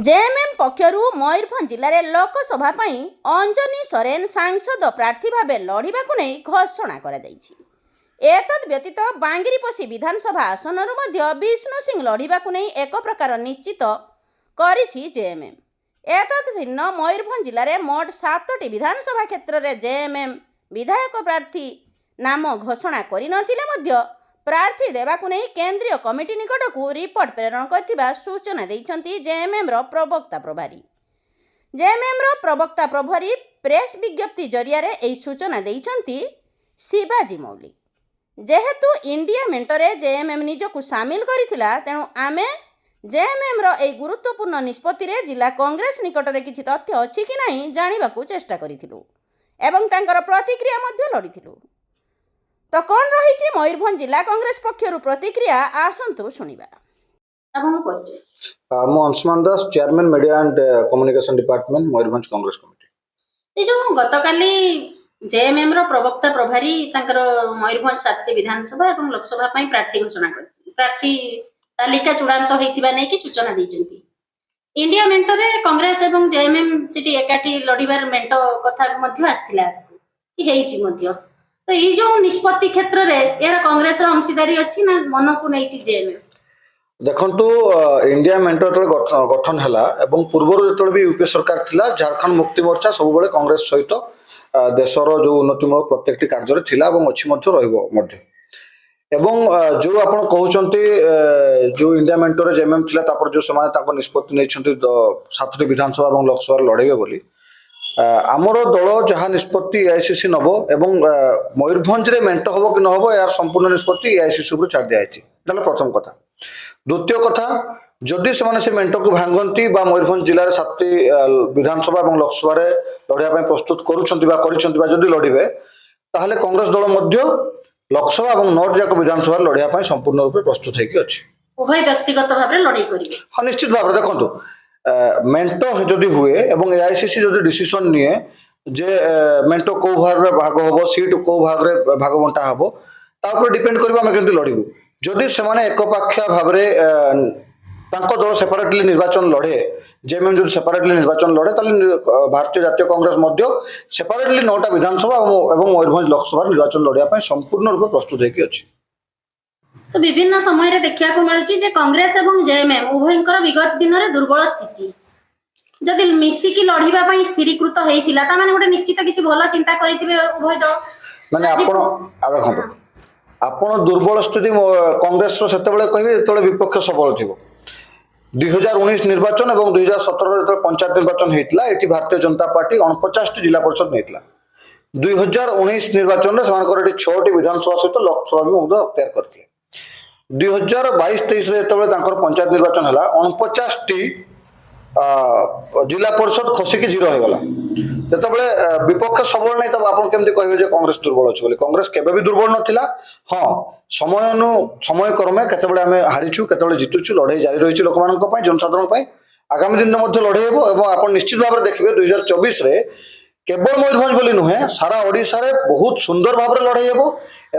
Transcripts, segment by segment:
JMM ପକ୍ଷରୁ ମୟୂରଭଞ୍ଜ ଜିଲ୍ଲାରେ ଲୋକସଭା ପାଇଁ ଅଞ୍ଜନି ସରେନ ସାଂସଦ ପ୍ରାର୍ଥୀ ଭାବେ ଲଢ଼ିବାକୁ ନେଇ ଘୋଷଣା କରାଯାଇଛି। ଏତଦ୍ ବ୍ୟତୀତ ବାଙ୍ଗିରିପୋଷି ବିଧାନସଭା ଆସନରୁ ମଧ୍ୟ ବିଷ୍ଣୁ ସିଂ ଲଢ଼ିବାକୁ ନେଇ ଏକ ପ୍ରକାର ନିଶ୍ଚିତ କରିଛି ଜେଏମ୍ଏମ୍। ଏତଦ୍ ଭିନ୍ନ ମୟୂରଭଞ୍ଜ ଜିଲ୍ଲାରେ ମୋଟ 7ଟି ବିଧାନସଭା କ୍ଷେତ୍ରରେ ଜେଏମ୍ଏମ୍ ବିଧାୟକ ପ୍ରାର୍ଥୀ ନାମ ଘୋଷଣା କରିନଥିଲେ ମଧ୍ୟ ପ୍ରାର୍ଥୀ ଦେବାକୁ ନେଇ କେନ୍ଦ୍ରୀୟ କମିଟି ନିକଟକୁ ରିପୋର୍ଟ ପ୍ରେରଣ କରିଥିବା ସୂଚନା ଦେଇଛନ୍ତି ଜେଏମ୍ଏମ୍ର ପ୍ରବକ୍ତା ପ୍ରଭାରୀ। ଜେଏମ୍ଏମ୍ର ପ୍ରବକ୍ତା ପ୍ରଭାରୀ ପ୍ରେସ୍ ବିଜ୍ଞପ୍ତି ଜରିଆରେ ଏହି ସୂଚନା ଦେଇଛନ୍ତି ଶିବାଜୀ ମୌଲିକ। ଯେହେତୁ ଇଣ୍ଡିଆ ମେଣ୍ଟରେ ଜେଏମ୍ଏମ୍ ନିଜକୁ ସାମିଲ କରିଥିଲା, ତେଣୁ ଆମେ ଜେଏମ୍ଏମ୍ର ଏହି ଗୁରୁତ୍ୱପୂର୍ଣ୍ଣ ନିଷ୍ପତ୍ତିରେ ଜିଲ୍ଲା କଂଗ୍ରେସ ନିକଟରେ କିଛି ତଥ୍ୟ ଅଛି କି ନାହିଁ ଜାଣିବାକୁ ଚେଷ୍ଟା କରିଥିଲୁ ଏବଂ ତାଙ୍କର ପ୍ରତିକ୍ରିୟା ମଧ୍ୟ ଲୋଡ଼ିଥିଲୁ। ତ କ'ଣ ରହିଛି ମୟୂରଭଞ୍ଜ ଜିଲ୍ଲା କଂଗ୍ରେସ ପକ୍ଷରୁ ପ୍ରତିକ୍ରିୟା, ଆସନ୍ତୁ ଶୁଣିବା। ମୁଁ Anshuman Das, chairman media and communication department, Mayurbhanj Congress committee. ଏ ଯେଉଁ ଗତକାଲି ଜେଏମ୍ଏମ୍ର ପ୍ରବକ୍ତା ପ୍ରଭାରୀ ତାଙ୍କର ମୟୂରଭଞ୍ଜ 7ଟି ବିଧାନସଭା ଏବଂ ଲୋକସଭା ପାଇଁ ପ୍ରାର୍ଥୀ ଘୋଷଣା କରିଛନ୍ତି, ପ୍ରାର୍ଥୀ ତାଲିକା ଚୂଡ଼ାନ୍ତ ହୋଇଥିବା ନେଇକି ସୂଚନା ଦେଇଛନ୍ତି। ଇଣ୍ଡିଆ ମେଣ୍ଟରେ କଂଗ୍ରେସ ଏବଂ ଜେଏମ୍ଏମ୍ ସେଠି ଏକାଠି ଲଢ଼ିବାର ମେଣ୍ଟ କଥା ମଧ୍ୟ ଆସିଥିଲା, ହେଇଛି ମଧ୍ୟ। ତ ଏଇ ଯେଉଁ ନିଷ୍ପତ୍ତି କ୍ଷେତ୍ରରେ ଏହାର କଂଗ୍ରେସର ଅଂଶୀଦାରୀ ଅଛି ନା ମନକୁ ନେଇଛି ଜେଏମ୍ଏମ୍? ଦେଖନ୍ତୁ, ଇଣ୍ଡିଆ ମେଣ୍ଟ ଯେତେବେଳେ ଗଠନ ହେଲା ଏବଂ ପୂର୍ବରୁ ଯେତେବେଳେ ବି ୟୁପିଏ ସରକାର ଥିଲା, ଝାଡ଼ଖଣ୍ଡ ମୁକ୍ତି ମୋର୍ଚ୍ଚା ସବୁବେଳେ କଂଗ୍ରେସ ସହିତ ଦେଶର ଯେଉଁ ଉନ୍ନତିମୂଳକ ପ୍ରତ୍ୟେକଟି କାର୍ଯ୍ୟରେ ଥିଲା ଏବଂ ଅଛି ମଧ୍ୟ ରହିବ ମଧ୍ୟ। ଏବଂ ଯେଉଁ ଆପଣ କହୁଛନ୍ତି ଯେଉଁ ଇଣ୍ଡିଆ ମେଣ୍ଟରେ ଜେଏମ୍ଏମ୍ ଥିଲା, ତାପରେ ଯେଉଁ ସେମାନେ ତାଙ୍କ ନିଷ୍ପତ୍ତି ନେଇଛନ୍ତି 7ଟି ବିଧାନସଭା ଏବଂ ଲୋକସଭାରେ ଲଢ଼େଇବେ ବୋଲି, ଆମର ଦଳ ଯାହା ନିଷ୍ପତ୍ତି ଏଆଇସିସି ନେବ ଏବଂ ମୟୂରଭଞ୍ଜରେ ମେଣ୍ଟ ହେବ କି ନ ହେବ ଏହାର ସମ୍ପୂର୍ଣ୍ଣ ନିଷ୍ପତ୍ତି ଏଆଇସିସି ଉପରେ ଛାଡ଼ି ଦିଆଯାଇଛି। ଏଇଟା ହେଲା ପ୍ରଥମ କଥା। ଦ୍ୱିତୀୟ କଥା, ଯଦି ସେମାନେ ସେ ମେଣ୍ଟକୁ ଭାଙ୍ଗନ୍ତି ବା ମୟୂରଭଞ୍ଜ ଜିଲ୍ଲାରେ 7ଟି ବିଧାନସଭା ଏବଂ ଲୋକସଭାରେ ଲଢ଼ିବା ପାଇଁ ପ୍ରସ୍ତୁତ କରୁଛନ୍ତି ବା କରିଛନ୍ତି ବା ଯଦି ଲଢ଼ିବେ, ତାହେଲେ କଂଗ୍ରେସ ଦଳ ମଧ୍ୟ ଲୋକସଭା ଏବଂ 9ଟି ଯାକ ବିଧାନସଭାରେ ଲଢ଼ିବା ପାଇଁ ସମ୍ପୂର୍ଣ୍ଣ ରୂପେ ପ୍ରସ୍ତୁତ ହେଇକି ଅଛି। ଉଭୟ ବ୍ୟକ୍ତିଗତ ଭାବରେ ଲଢ଼େଇ କରିବେ? ହଁ, ନିଶ୍ଚିତ ଭାବରେ। ଦେଖନ୍ତୁ, ମେଣ୍ଟ ଯଦି ହୁଏ ଏବଂ ଏଆଇସିସି ଯଦି ଡିସିସନ ନିଏ ଯେ ମେଣ୍ଟ କେଉଁ ଭାଗରେ ଭାଗ ହେବ, ସିଟ୍ କେଉଁ ଭାଗରେ ଭାଗ ବଣ୍ଟା ହେବ, ତା ଉପରେ ଡିପେଣ୍ଡ କରିବ ଆମେ କେମିତି ଲଢ଼ିବୁ। ଯଦି ସେମାନେ ଏକପାଖିଆ ଭାବରେ ତାଙ୍କ ଦଳ ସେପାରେଟଲି ନିର୍ବାଚନ ଲଢ଼େ, ଜେଏମ୍ଏମ୍ ଯଦି ସେପାରେଟଲି ନିର୍ବାଚନ ଲଢ଼େ, ତାହେଲେ ଭାରତୀୟ ଜାତୀୟ କଂଗ୍ରେସ ମଧ୍ୟ ସେପାରେଟଲି 9ଟା ବିଧାନସଭା ଏବଂ ମୟୂରଭଞ୍ଜ ଲୋକସଭାରେ ନିର୍ବାଚନ ଲଢ଼ିବା ପାଇଁ ସମ୍ପୂର୍ଣ୍ଣ ରୂପେ ପ୍ରସ୍ତୁତ ହେଇକି ଅଛି। ତ ବିଭିନ୍ନ ସମୟରେ ଦେଖିବାକୁ ମିଳୁଛି ଯେ କଂଗ୍ରେସ ଏବଂ ଜେଏମ୍ଏମ୍ ଉଭୟଙ୍କର ବିଗତ ଦିନରେ ଦୁର୍ବଳ ସ୍ଥିତି। ଯଦି ମିଶିକି ଲଢ଼ିବା ପାଇଁ ସ୍ଥିରୀକୃତ ହେଇଥିଲା, ତାମାନେ ଗୋଟେ ନିଶ୍ଚିତ କିଛି ଭଲ ଚିନ୍ତା କରିଥିବେ ଉଭୟ ଦଳ। ମାନେ ଆପଣ ଦେଖନ୍ତୁ, ଆପଣ ଦୁର୍ବଳ ସ୍ଥିତି କଂଗ୍ରେସର ସେତେବେଳେ କହିବେ ଯେତେବେଳେ ବିପକ୍ଷ ସବଳ ଥିବ। 2019 ନିର୍ବାଚନ ଏବଂ 2017 ଯେତେବେଳେ ପଞ୍ଚାୟତ ନିର୍ବାଚନ ହେଇଥିଲା, ଏଠି ଭାରତୀୟ ଜନତା ପାର୍ଟି 49ଟି ଜିଲ୍ଲା ପରିଷଦ ନେଇଥିଲା। 2019 ନିର୍ବାଚନରେ ସେମାନଙ୍କର ଏଠି 6ଟି ବିଧାନସଭା ସହିତ ଲୋକସଭା ବି ମଧ୍ୟ ଅକ୍ତିଆର କରିଥିଲେ। 2022-23ରେ ଯେତେବେଳେ ତାଙ୍କର ପଞ୍ଚାୟତ ନିର୍ବାଚନ ହେଲା, 49ଟି ଜିଲ୍ଲା ପରିଷଦ ଖସିକି 0 ହେଇଗଲା। ଯେତେବେଳେ ବିପକ୍ଷ ସବଳ ନାହିଁ, ତবে ଆପଣ କେମିତି କହିବେ ଯେ କଂଗ୍ରେସ ଦୁର୍ବଳ ଅଛି ବୋଲି? କଂଗ୍ରେସ କେବେ ବି ଦୁର୍ବଳ ନଥିଲା। ହଁ, ସମୟ କ୍ରମେ କେତେବେଳେ ଆମେ ହାରିଛୁ, କେତେବେଳେ ଜିତୁଛୁ, ଲଢ଼େଇ ଜାରି ରହିଛି ଲୋକମାନଙ୍କ ପାଇଁ, ଜନସାଧାରଣ ପାଇଁ। ଆଗାମୀ ଦିନରେ ମଧ୍ୟ ଲଢ଼େଇ ହେବ ଏବଂ ଆପଣ ନିଶ୍ଚିତ ଭାବରେ ଦେଖିବେ 2024ରେ କେବଳ ମୟୂରଭଞ୍ଜ ବୋଲି ନୁହେଁ, ସାରା ଓଡ଼ିଶାରେ ବହୁତ ସୁନ୍ଦର ଭାବରେ ଲଢ଼େଇ ହେବ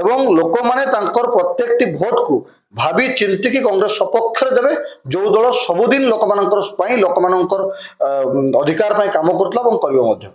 ଏବଂ ଲୋକମାନେ ତାଙ୍କର ପ୍ରତ୍ୟେକଟି ଭୋଟକୁ ଭାବି ଚିନ୍ତିକି କଂଗ୍ରେସ ସପକ୍ଷରେ ଦେବେ, ଯେଉଁ ଦଳ ସବୁଦିନ ଲୋକମାନଙ୍କର ପାଇଁ, ଲୋକମାନଙ୍କର ଅଧିକାର ପାଇଁ କାମ କରୁଥିଲା ଏବଂ କରିବ ମଧ୍ୟ।